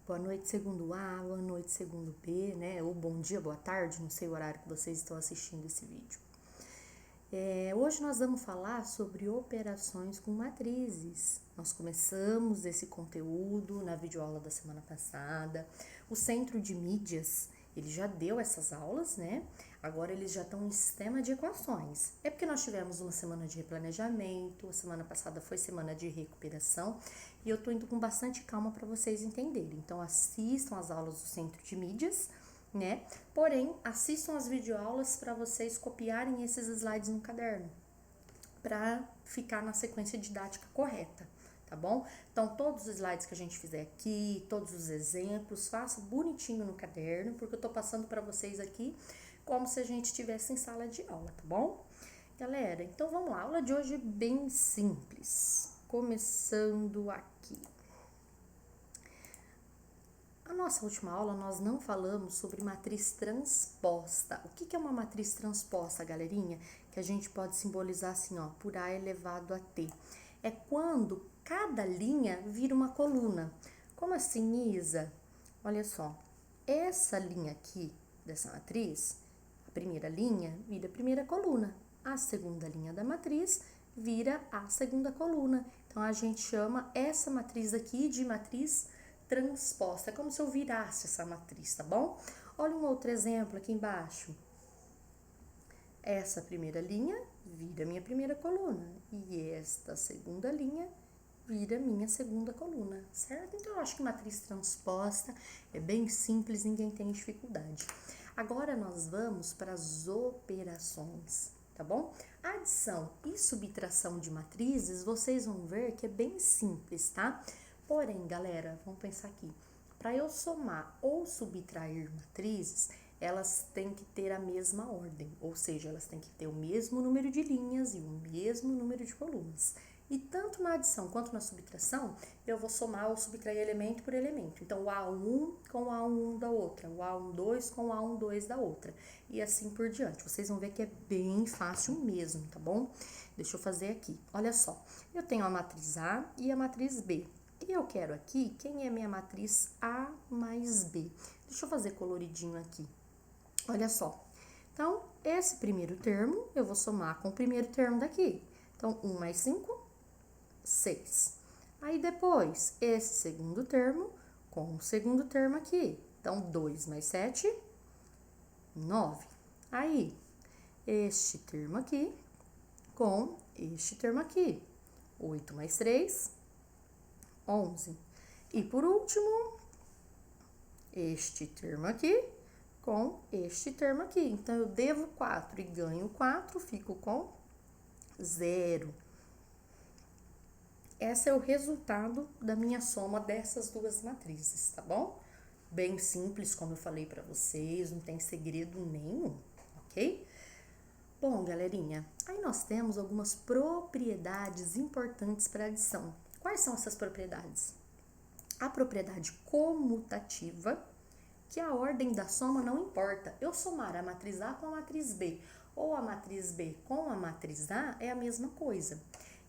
Boa noite, segundo A, boa noite, segundo B, né? Ou bom dia, boa tarde, não sei o horário que vocês estão assistindo esse vídeo. Hoje nós vamos falar sobre operações com matrizes. Nós começamos esse conteúdo na videoaula da semana passada. O Centro de Mídias, ele já deu essas aulas, né? Agora eles já estão em sistema de equações. É porque nós tivemos uma semana de replanejamento, a semana passada foi semana de recuperação e eu tô indo com bastante calma para vocês entenderem. Então assistam as aulas do Centro de Mídias, né? Porém, assistam as videoaulas para vocês copiarem esses slides no caderno, para ficar na sequência didática correta, tá bom? Então, todos os slides que a gente fizer aqui, todos os exemplos, faça bonitinho no caderno, porque eu tô passando para vocês aqui como se a gente estivesse em sala de aula, tá bom? Galera, então vamos lá, a aula de hoje é bem simples, começando aqui. Na nossa última aula, nós não falamos sobre matriz transposta. O que é uma matriz transposta, galerinha? Que a gente pode simbolizar assim, ó, por A elevado a T. É quando cada linha vira uma coluna. Como assim, Isa? Olha só, essa linha aqui dessa matriz, a primeira linha vira a primeira coluna. A segunda linha da matriz vira a segunda coluna. Então, a gente chama essa matriz aqui de matriz transposta. É como se eu virasse essa matriz, tá bom? Olha um outro exemplo aqui embaixo. Essa primeira linha vira minha primeira coluna e esta segunda linha vira minha segunda coluna, certo? Então, eu acho que matriz transposta é bem simples, ninguém tem dificuldade. Agora, nós vamos para as operações, tá bom? Adição e subtração de matrizes, vocês vão ver que é bem simples, tá? Porém, galera, vamos pensar aqui. Para eu somar ou subtrair matrizes, elas têm que ter a mesma ordem, ou seja, elas têm que ter o mesmo número de linhas e o mesmo número de colunas. E tanto na adição quanto na subtração, eu vou somar ou subtrair elemento por elemento. Então, o A1 com o A1 da outra, o A12 com o A12 da outra, e assim por diante. Vocês vão ver que é bem fácil mesmo, tá bom? Deixa eu fazer aqui. Olha só, eu tenho a matriz A e a matriz B. E eu quero aqui, quem é minha matriz A mais B? Deixa eu fazer coloridinho aqui. Olha só. Então, esse primeiro termo, eu vou somar com o primeiro termo daqui. Então, 1 mais 5, 6. Aí, depois, esse segundo termo com o segundo termo aqui. Então, 2 mais 7, 9. Aí, este termo aqui com este termo aqui. 8 mais 3, 11. E por último, este termo aqui com este termo aqui. Então, eu devo 4 e ganho 4, fico com 0. Esse é o resultado da minha soma dessas duas matrizes, tá bom? Bem simples, como eu falei para vocês, não tem segredo nenhum, ok? Bom, galerinha, aí nós temos algumas propriedades importantes para adição. Quais são essas propriedades? A propriedade comutativa, que a ordem da soma não importa. Eu somar a matriz A com a matriz B ou a matriz B com a matriz A é a mesma coisa.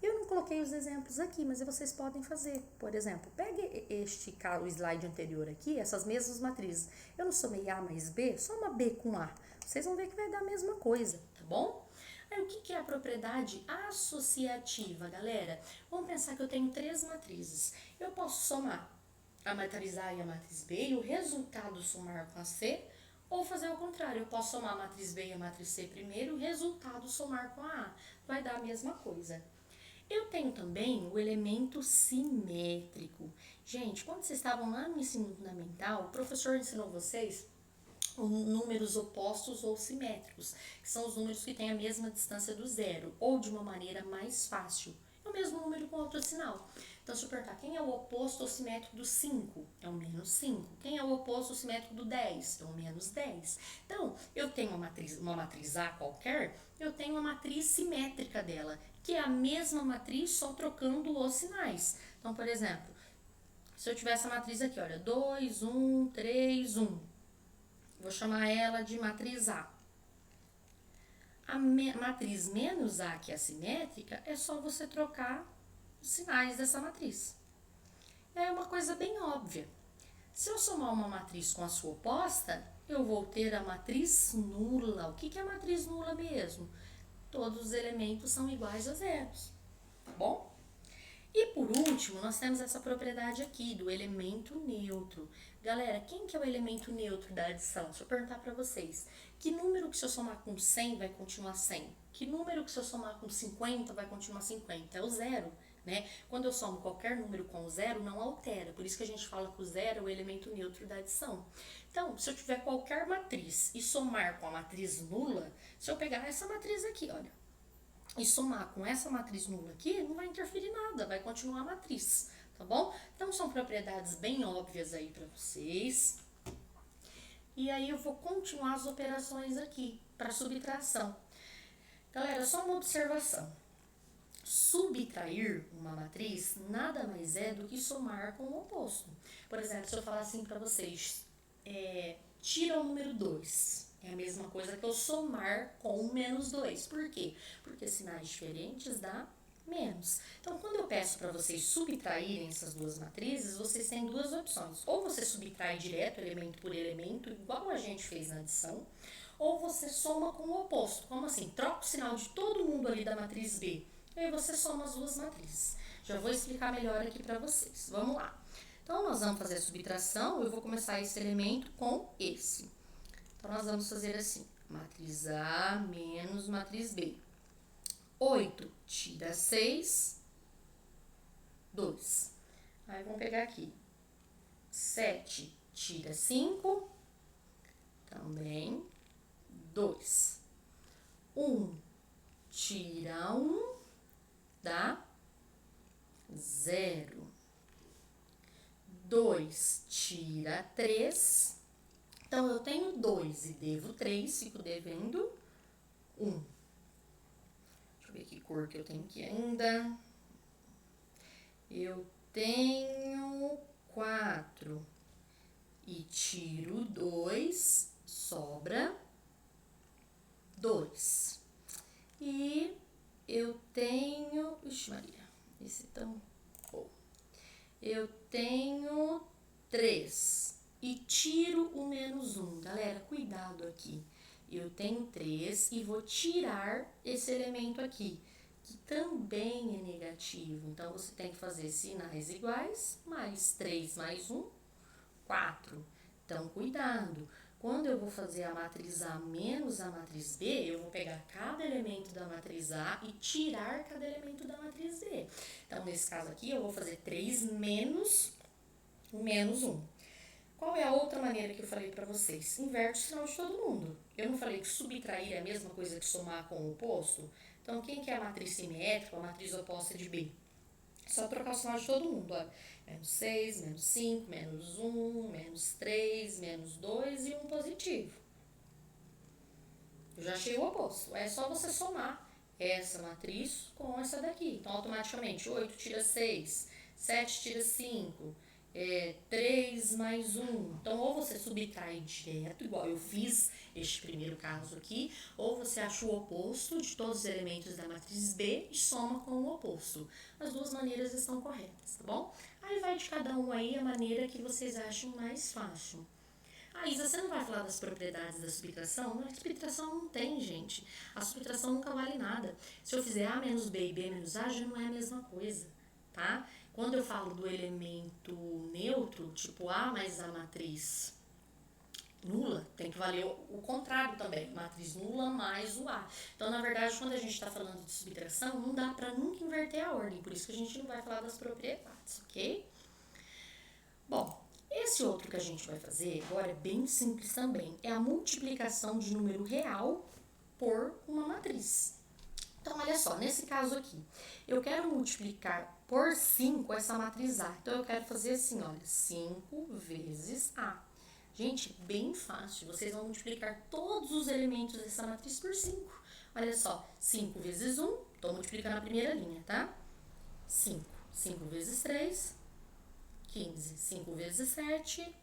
Eu não coloquei os exemplos aqui, mas vocês podem fazer. Por exemplo, pegue o slide anterior aqui, essas mesmas matrizes. Eu não somei A mais B, soma B com A. Vocês vão ver que vai dar a mesma coisa, tá bom? Aí, o que é a propriedade associativa, galera? Vamos pensar que eu tenho 3 matrizes. Eu posso somar a matriz A e a matriz B e o resultado somar com a C, ou fazer o contrário, eu posso somar a matriz B e a matriz C primeiro e o resultado somar com a A. Vai dar a mesma coisa. Eu tenho também o elemento simétrico. Gente, quando vocês estavam lá no ensino fundamental, o professor ensinou vocês números opostos ou simétricos, que são os números que têm a mesma distância do zero, ou de uma maneira mais fácil. É o mesmo número com outro sinal. Então, se eu perguntar quem é o oposto ou simétrico do 5, é o menos 5. Quem é o oposto ou simétrico do 10? É o menos 10. Então, eu tenho uma matriz A qualquer, eu tenho a matriz simétrica dela, que é a mesma matriz, só trocando os sinais. Então, por exemplo, se eu tivesse a matriz aqui, olha, 2, 1, 3, 1. Vou chamar ela de matriz A. A matriz menos A, que é assimétrica, é só você trocar os sinais dessa matriz. É uma coisa bem óbvia. Se eu somar uma matriz com a sua oposta, eu vou ter a matriz nula. O que é a matriz nula mesmo? Todos os elementos são iguais a zeros, tá bom? E por último, nós temos essa propriedade aqui do elemento neutro. Galera, quem que é o elemento neutro da adição? Deixa eu perguntar para vocês. Que número que se eu somar com 100 vai continuar 100? Que número que se eu somar com 50 vai continuar 50? É o zero, né? Quando eu somo qualquer número com zero, não altera. Por isso que a gente fala que o zero é o elemento neutro da adição. Então, se eu tiver qualquer matriz e somar com a matriz nula, se eu pegar essa matriz aqui, olha, e somar com essa matriz nula aqui, não vai interferir nada, vai continuar a matriz, tá bom? Então, são propriedades bem óbvias aí para vocês. E aí, eu vou continuar as operações aqui para subtração. Galera, só uma observação. Subtrair uma matriz nada mais é do que somar com o oposto. Por exemplo, se eu falar assim para vocês, tira o número 2. É a mesma coisa que eu somar com menos 2. Por quê? Porque sinais diferentes dá menos. Então, quando eu peço para vocês subtraírem essas duas matrizes, vocês têm duas opções. Ou você subtrai direto, elemento por elemento, igual a gente fez na adição, ou você soma com o oposto. Como assim? Troca o sinal de todo mundo ali da matriz B. E aí você soma as duas matrizes. Já vou explicar melhor aqui para vocês. Vamos lá. Então, nós vamos fazer a subtração. Eu vou começar esse elemento com esse. Então, nós vamos fazer assim, matriz A menos matriz B. 8 tira 6, 2. Aí, vamos pegar aqui. 7 tira 5, também 2. 1 tira 1, dá 0. 2 tira 3. Então, eu tenho 2 e devo 3, fico devendo 1. Deixa eu ver que cor que eu tenho aqui ainda. Eu tenho 4 e tiro 2, sobra 2. E eu tenho... Ixi, Maria, esse tão bom. Eu tenho 3. E tiro o menos 1. Galera, cuidado aqui. Eu tenho 3 e vou tirar esse elemento aqui, que também é negativo. Então, você tem que fazer sinais iguais, mais 3 mais 1, 4. Então, cuidado. Quando eu vou fazer a matriz A menos a matriz B, eu vou pegar cada elemento da matriz A e tirar cada elemento da matriz B. Então, nesse caso aqui, eu vou fazer 3 menos o menos 1. Qual é a outra maneira que eu falei para vocês? Inverte o sinal de todo mundo. Eu não falei que subtrair é a mesma coisa que somar com o oposto? Então, quem que é a matriz simétrica, a matriz oposta de B? É só trocar o sinal de todo mundo, olha. Menos 6, menos 5, menos 1, menos 3, menos 2 e 1 positivo. Eu já achei o oposto. É só você somar essa matriz com essa daqui. Então, automaticamente, 8 tira 6, 7 tira 5... 3 mais 1. Então, ou você subtrai direto, igual eu fiz este primeiro caso aqui, ou você acha o oposto de todos os elementos da matriz B e soma com o oposto. As duas maneiras estão corretas, tá bom? Aí vai de cada um aí a maneira que vocês acham mais fácil. Isa, você não vai falar das propriedades da subtração? Não, a subtração não tem, gente. A subtração nunca vale nada. Se eu fizer A menos B e B menos A, já não é a mesma coisa, tá? Quando eu falo do elemento neutro, tipo A mais a matriz nula, tem que valer o contrário também, matriz nula mais o A. Então, na verdade, quando a gente está falando de subtração, não dá para nunca inverter a ordem, por isso que a gente não vai falar das propriedades, ok? Bom, esse outro que a gente vai fazer agora é bem simples também, é a multiplicação de número real por uma matriz. Então, olha só, nesse caso aqui, eu quero multiplicar por 5 essa matriz A. Então, eu quero fazer assim, olha, 5 vezes A. Gente, bem fácil. Vocês vão multiplicar todos os elementos dessa matriz por 5. Olha só, 5 vezes 1, estou multiplicando a primeira linha, tá? 5. 5 vezes 3, 15. 5 vezes 7,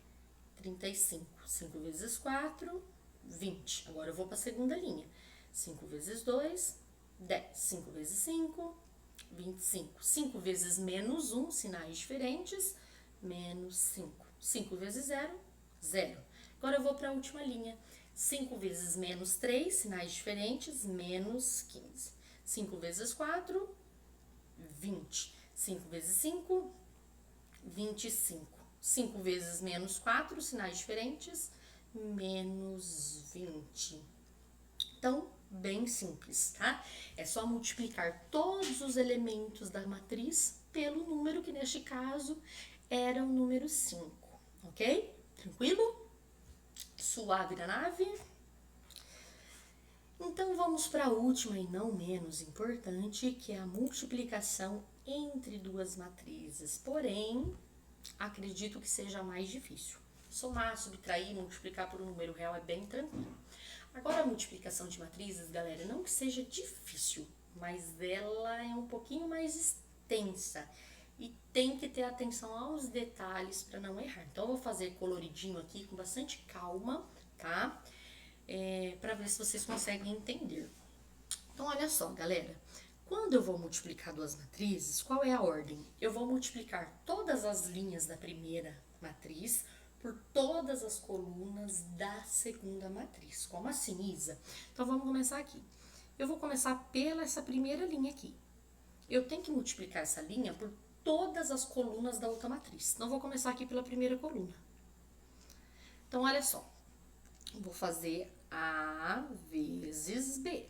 35. 5 vezes 4, 20. Agora, eu vou para a segunda linha. 5 vezes 2, 10. 5 vezes 5, 25. 5 vezes menos 1, sinais diferentes, menos 5. 5 vezes 0, 0. Agora eu vou para a última linha. 5 vezes menos 3, sinais diferentes, menos 15. 5 vezes 4, 20. 5 vezes 5, 25. 5 vezes menos 4, sinais diferentes, menos 20. Então, bem simples, tá? É só multiplicar todos os elementos da matriz pelo número, que neste caso era o número 5, ok? Tranquilo? Suave da nave? Então, vamos para a última e não menos importante, que é a multiplicação entre duas matrizes. Porém, acredito que seja mais difícil. Somar, subtrair, multiplicar por um número real é bem tranquilo. Agora, a multiplicação de matrizes, galera, não que seja difícil, mas ela é um pouquinho mais extensa e tem que ter atenção aos detalhes para não errar. Então, eu vou fazer coloridinho aqui com bastante calma, tá? Para ver se vocês conseguem entender. Então, olha só, galera. Quando eu vou multiplicar duas matrizes, qual é a ordem? Eu vou multiplicar todas as linhas da primeira matriz por todas as colunas da segunda matriz. Como assim, Isa? Então, vamos começar aqui. Eu vou começar pela essa primeira linha aqui. Eu tenho que multiplicar essa linha por todas as colunas da outra matriz. Então, vou começar aqui pela primeira coluna. Então, olha só. Vou fazer A vezes B.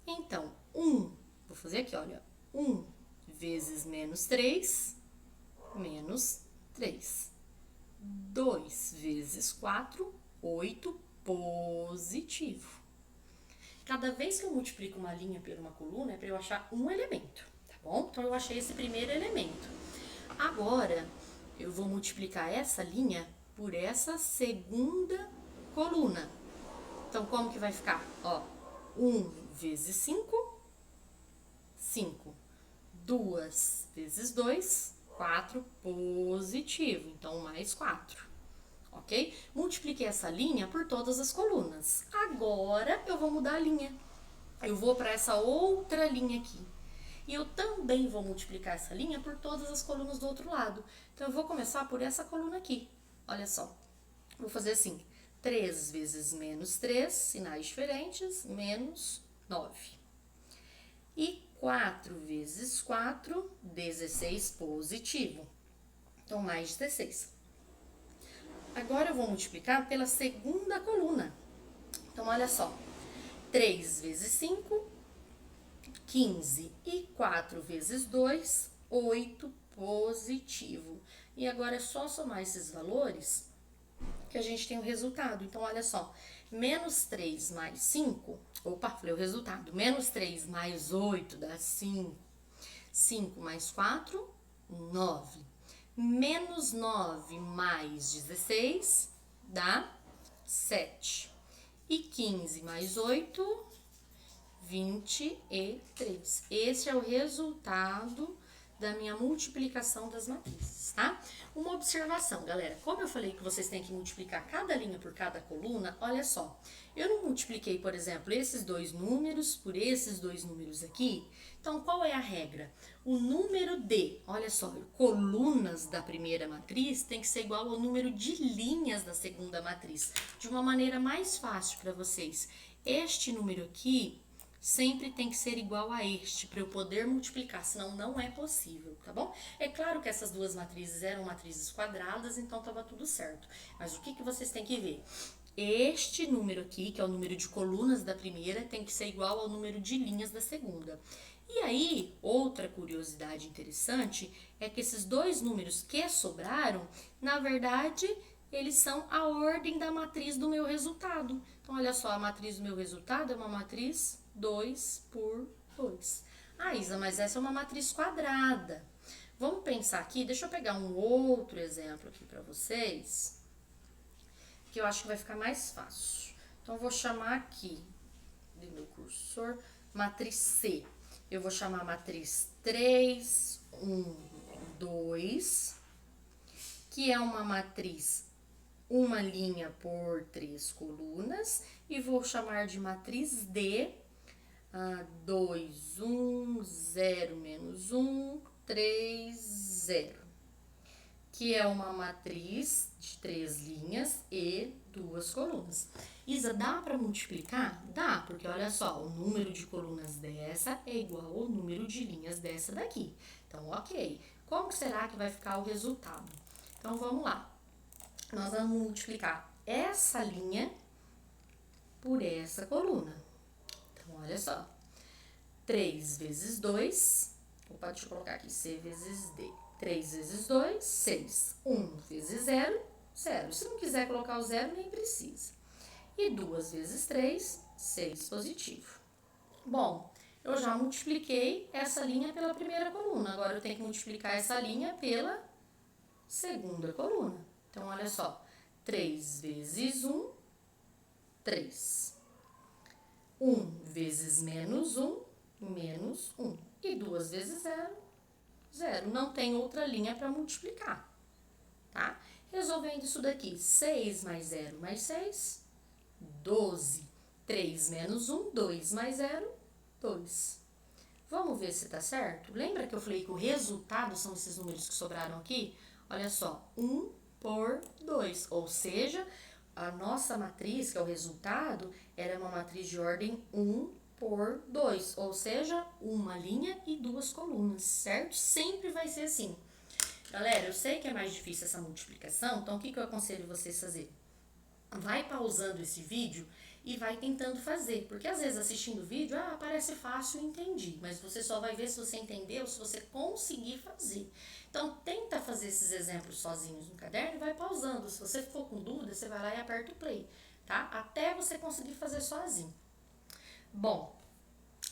Então, vou fazer aqui, olha. 1 vezes menos 3, menos 3. 2 vezes 4, 8, positivo. Cada vez que eu multiplico uma linha por uma coluna, é para eu achar um elemento, tá bom? Então, eu achei esse primeiro elemento. Agora, eu vou multiplicar essa linha por essa segunda coluna. Então, como que vai ficar? Ó, 1 vezes 5, 5. 2 vezes 2, 4, positivo. Então, mais 4. Ok? Multipliquei essa linha por todas as colunas. Agora, eu vou mudar a linha. Eu vou para essa outra linha aqui. E eu também vou multiplicar essa linha por todas as colunas do outro lado. Então, eu vou começar por essa coluna aqui. Olha só. Vou fazer assim. 3 vezes menos 3, sinais diferentes, menos 9. E 4 vezes 4, 16, positivo. Então, mais 16. Agora, eu vou multiplicar pela segunda coluna. Então, olha só. 3 vezes 5, 15. E 4 vezes 2, 8, positivo. E agora, é só somar esses valores que a gente tem o resultado. Então, olha só, menos 3 mais 5, falei o resultado, menos 3 mais 8 dá 5, 5 mais 4, 9, menos 9 mais 16 dá 7, e 15 mais 8, 23. Esse é o resultado da minha multiplicação das matrizes, tá? Uma observação, galera. Como eu falei que vocês têm que multiplicar cada linha por cada coluna, olha só. Eu não multipliquei, por exemplo, esses dois números por esses dois números aqui. Então, qual é a regra? O número de, olha só, colunas da primeira matriz tem que ser igual ao número de linhas da segunda matriz. De uma maneira mais fácil para vocês. Este número aqui sempre tem que ser igual a este, para eu poder multiplicar, senão não é possível, tá bom? É claro que essas duas matrizes eram matrizes quadradas, então estava tudo certo. Mas o que vocês têm que ver? Este número aqui, que é o número de colunas da primeira, tem que ser igual ao número de linhas da segunda. E aí, outra curiosidade interessante é que esses dois números que sobraram, na verdade, eles são a ordem da matriz do meu resultado. Então, olha só, a matriz do meu resultado é uma matriz 2 por 2. Ah, Isa, mas essa é uma matriz quadrada. Vamos pensar aqui, deixa eu pegar um outro exemplo aqui para vocês, que eu acho que vai ficar mais fácil. Então, eu vou chamar aqui, do meu cursor, matriz C. Eu vou chamar a matriz 3, 1, 2, que é uma matriz uma linha por 3 colunas, e vou chamar de matriz D, 2, 1, 0, menos 1, 3, 0, que é uma matriz de 3 linhas e 2 colunas. Isa, dá para multiplicar? Dá, porque olha só, o número de colunas dessa é igual ao número de linhas dessa daqui. Então, ok. Como que será que vai ficar o resultado? Então, vamos lá. Nós vamos multiplicar essa linha por essa coluna. Então, olha só. 3 vezes 2, deixa eu colocar aqui, C vezes D. 3 vezes 2, 6. 1 vezes 0, 0. Se não quiser colocar o 0, nem precisa. E 2 vezes 3, 6 positivo. Bom, eu já multipliquei essa linha pela primeira coluna. Agora eu tenho que multiplicar essa linha pela segunda coluna. Então, olha só. 3 vezes 1, 3. 1 vezes menos 1, menos 1. E 2 vezes 0, 0. Não tem outra linha para multiplicar, tá? Resolvendo isso daqui, 6 mais 0 mais 6, 12. 3 menos 1, 2 mais 0, 2. Vamos ver se tá certo? Lembra que eu falei que o resultado são esses números que sobraram aqui? Olha só, 1 por 2, ou seja, a nossa matriz, que é o resultado, era uma matriz de ordem 1 por 2, ou seja, uma linha e 2 colunas, certo? Sempre vai ser assim. Galera, eu sei que é mais difícil essa multiplicação, então o que eu aconselho vocês a fazer? Vai pausando esse vídeo e vai tentando fazer, porque às vezes assistindo o vídeo, parece fácil, entendi, mas você só vai ver se você entendeu, se você conseguir fazer. Então, tenta fazer esses exemplos sozinhos no caderno e vai pausando. Se você ficou com dúvida, você vai lá e aperta o play, tá? Até você conseguir fazer sozinho. Bom,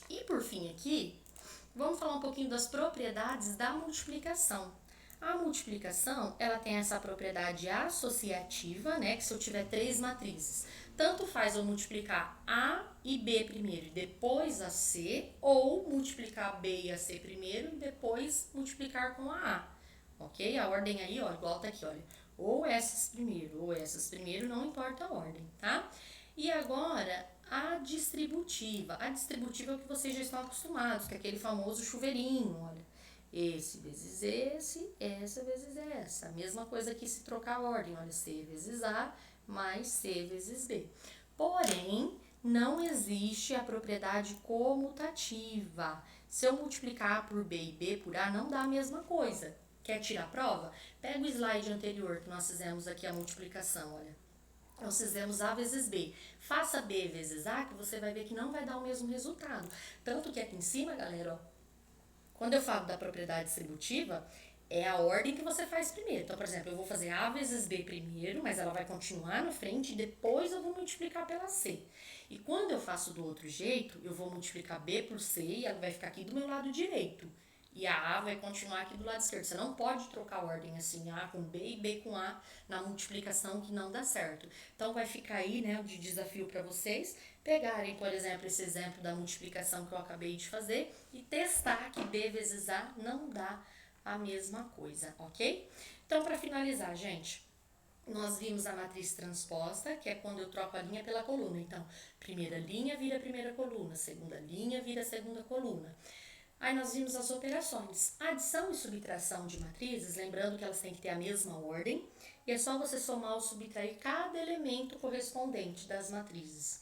e por fim aqui, vamos falar um pouquinho das propriedades da multiplicação. A multiplicação, ela tem essa propriedade associativa, né? Que se eu tiver 3 matrizes, tanto faz eu multiplicar A e B primeiro e depois a C, ou multiplicar B e a C primeiro e depois multiplicar com a A, ok? A ordem aí, ó, igual tá aqui, olha. Ou essas primeiro, não importa a ordem, tá? E agora, a distributiva. A distributiva é o que vocês já estão acostumados, que é aquele famoso chuveirinho, olha. Esse vezes esse, essa vezes essa. A mesma coisa que se trocar a ordem, olha, C vezes A mais C vezes B. Porém, não existe a propriedade comutativa. Se eu multiplicar A por B e B por A, não dá a mesma coisa. Quer tirar a prova? Pega o slide anterior que nós fizemos aqui a multiplicação, olha. Nós fizemos A vezes B. Faça B vezes A, que você vai ver que não vai dar o mesmo resultado. Tanto que aqui em cima, galera, ó, quando eu falo da propriedade distributiva, é a ordem que você faz primeiro. Então, por exemplo, eu vou fazer A vezes B primeiro, mas ela vai continuar na frente e depois eu vou multiplicar pela C. E quando eu faço do outro jeito, eu vou multiplicar B por C e ela vai ficar aqui do meu lado direito. E a A vai continuar aqui do lado esquerdo. Você não pode trocar a ordem assim, A com B e B com A na multiplicação, que não dá certo. Então, vai ficar aí, né, de desafio para vocês pegarem, por exemplo, esse exemplo da multiplicação que eu acabei de fazer e testar que B vezes A não dá a mesma coisa, ok? Então, para finalizar, gente, nós vimos a matriz transposta, que é quando eu troco a linha pela coluna. Então, primeira linha vira primeira coluna, segunda linha vira segunda coluna. Aí nós vimos as operações, adição e subtração de matrizes, lembrando que elas têm que ter a mesma ordem, e é só você somar ou subtrair cada elemento correspondente das matrizes.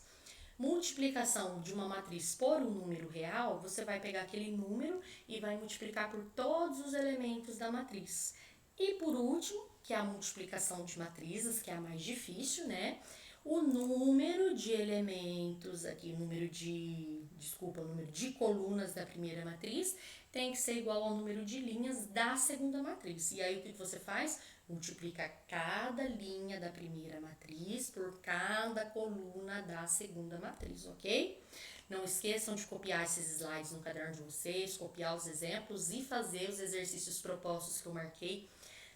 Multiplicação de uma matriz por um número real, você vai pegar aquele número e vai multiplicar por todos os elementos da matriz. E por último, que é a multiplicação de matrizes, que é a mais difícil, né? O número de elementos aqui, o número de colunas da primeira matriz tem que ser igual ao número de linhas da segunda matriz. E aí o que você faz? Multiplica cada linha da primeira matriz por cada coluna da segunda matriz, ok? Não esqueçam de copiar esses slides no caderno de vocês, copiar os exemplos e fazer os exercícios propostos que eu marquei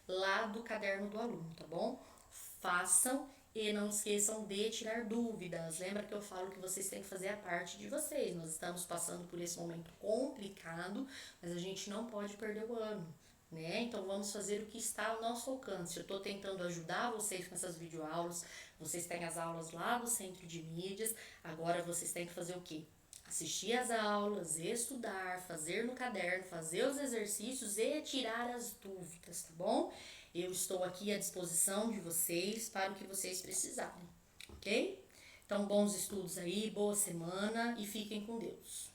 lá do caderno do aluno, tá bom? Façam e não esqueçam de tirar dúvidas. Lembra que eu falo que vocês têm que fazer a parte de vocês. Nós estamos passando por esse momento complicado, mas a gente não pode perder o ano, né? Então vamos fazer o que está ao nosso alcance. Eu estou tentando ajudar vocês com essas videoaulas. Vocês têm as aulas lá do Centro de Mídias. Agora vocês têm que fazer o quê? Assistir às aulas, estudar, fazer no caderno, fazer os exercícios e tirar as dúvidas, tá bom? Eu estou aqui à disposição de vocês para o que vocês precisarem, ok? Então, bons estudos aí, boa semana e fiquem com Deus.